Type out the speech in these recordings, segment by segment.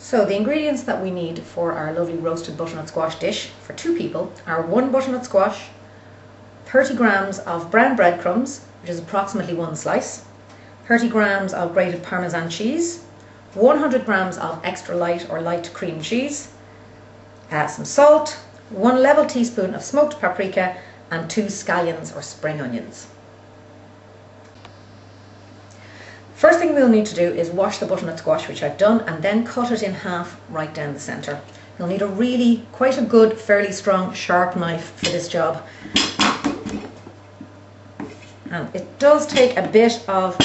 So the ingredients that we need for our lovely roasted butternut squash dish for 2 people are 1 butternut squash, 30 grams of brown breadcrumbs, which is approximately 1 slice, 30 grams of grated Parmesan cheese, 100 grams of extra light or light cream cheese, some salt, 1 level teaspoon of smoked paprika, and 2 scallions or spring onions. First thing we'll need to do is wash the butternut squash, which I've done, and then cut it in half right down the centre. You'll need quite a good, fairly strong, sharp knife for this job. And it does take a bit of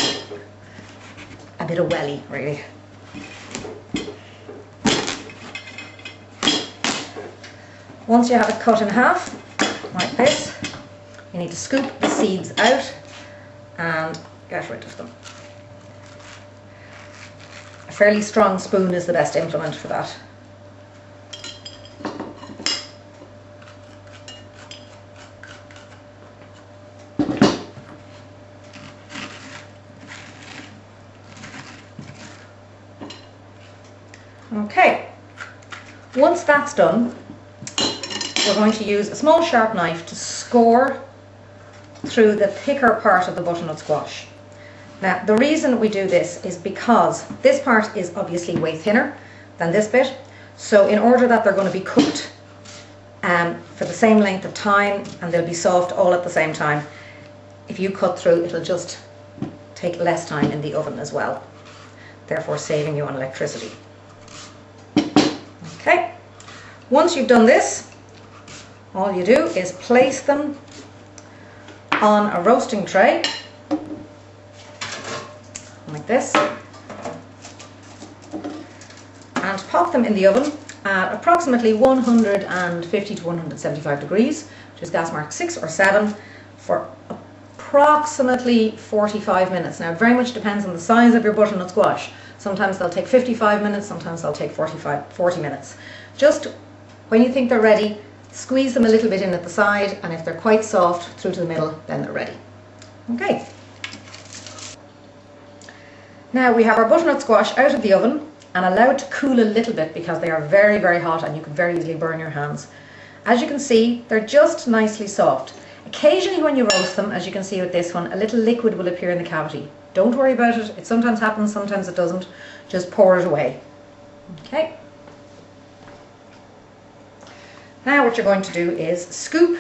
welly, really. Once you have it cut in half, like this, you need to scoop the seeds out and get rid of them. A fairly strong spoon is the best implement for that. Okay, once that's done, we're going to use a small sharp knife to score through the thicker part of the butternut squash. Now, the reason we do this is because this part is obviously way thinner than this bit. So in order that they're going to be cooked for the same length of time and they'll be soft all at the same time, if you cut through, it'll just take less time in the oven as well, therefore saving you on electricity. Okay, once you've done this, all you do is place them on a roasting tray like this and pop them in the oven at approximately 150 to 175 degrees, which is gas mark 6 or 7, for approximately 45 minutes. Now, it very much depends on the size of your butternut squash. Sometimes they'll take 55 minutes, sometimes they'll take 40 minutes. Just when you think they're ready, squeeze them a little bit in at the side, and if they're quite soft through to the middle, then they're ready. Okay. Now we have our butternut squash out of the oven and allowed to cool a little bit because they are very, very hot and you can very easily burn your hands. As you can see, they're just nicely soft. Occasionally when you roast them, as you can see with this one, a little liquid will appear in the cavity. Don't worry about it. It sometimes happens, sometimes it doesn't. Just pour it away. Okay. Now what you're going to do is scoop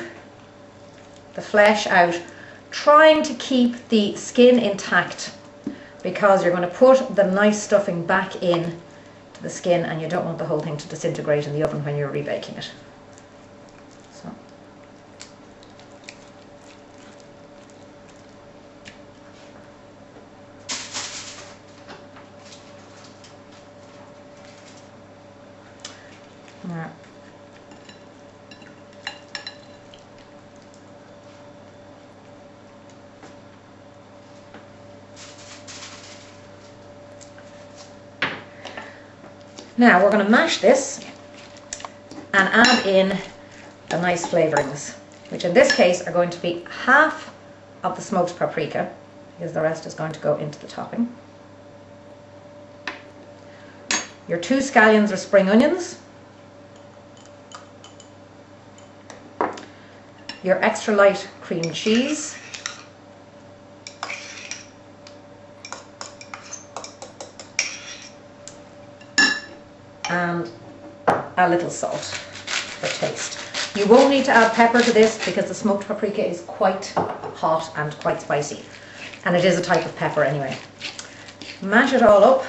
the flesh out, trying to keep the skin intact, because you're going to put the nice stuffing back in to the skin and you don't want the whole thing to disintegrate in the oven when you're rebaking it. So. Now. Now we're going to mash this and add in the nice flavourings, which in this case are going to be half of the smoked paprika, because the rest is going to go into the topping. Your 2 scallions or spring onions, your extra light cream cheese, and a little salt for taste. You won't need to add pepper to this because the smoked paprika is quite hot and quite spicy, and it is a type of pepper anyway. Mash it all up,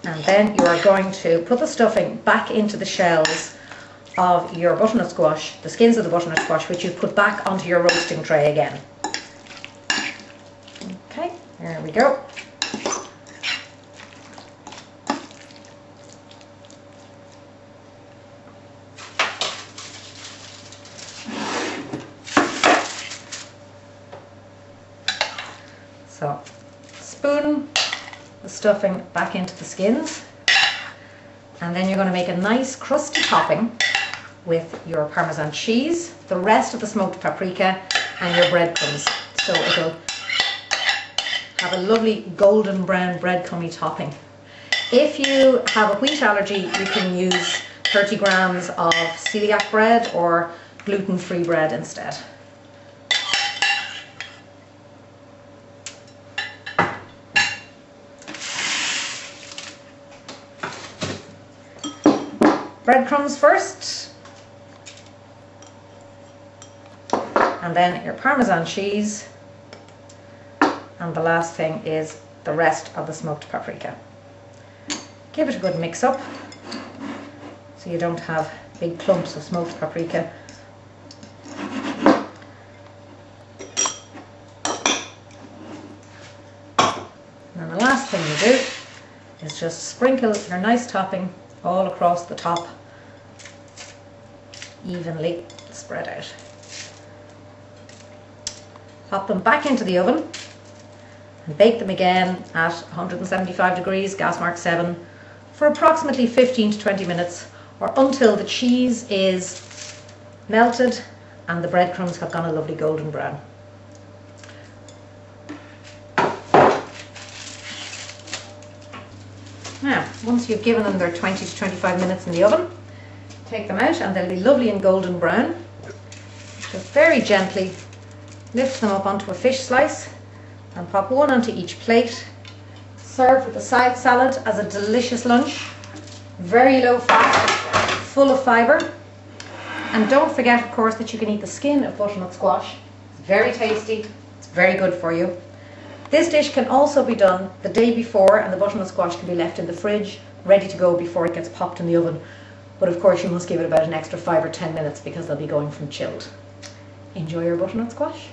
and then you are going to put the stuffing back into the shells of your butternut squash, the skins of the butternut squash, which you put back onto your roasting tray again. Okay, there we go. So, spoon the stuffing back into the skins, and then you're going to make a nice crusty topping with your Parmesan cheese, the rest of the smoked paprika, and your breadcrumbs. So it'll have a lovely golden brown breadcrumby topping. If you have a wheat allergy, you can use 30 grams of celiac bread or gluten-free bread instead. Breadcrumbs first, and then your Parmesan cheese, and the last thing is the rest of the smoked paprika. Give it a good mix up so you don't have big clumps of smoked paprika. And the last thing you do is just sprinkle your nice topping all across the top, evenly spread out. Pop them back into the oven and bake them again at 175 degrees, gas mark 7, for approximately 15 to 20 minutes, or until the cheese is melted and the breadcrumbs have gone a lovely golden brown. Now, once you've given them their 20 to 25 minutes in the oven, take them out and they'll be lovely and golden brown. Just very gently lift them up onto a fish slice and pop one onto each plate. Serve with a side salad as a delicious lunch. Very low fat, full of fibre. And don't forget, of course, that you can eat the skin of butternut squash. It's very tasty, it's very good for you. This dish can also be done the day before, and the butternut squash can be left in the fridge, ready to go before it gets popped in the oven. But of course you must give it about an extra 5 or 10 minutes because they'll be going from chilled. Enjoy your butternut squash.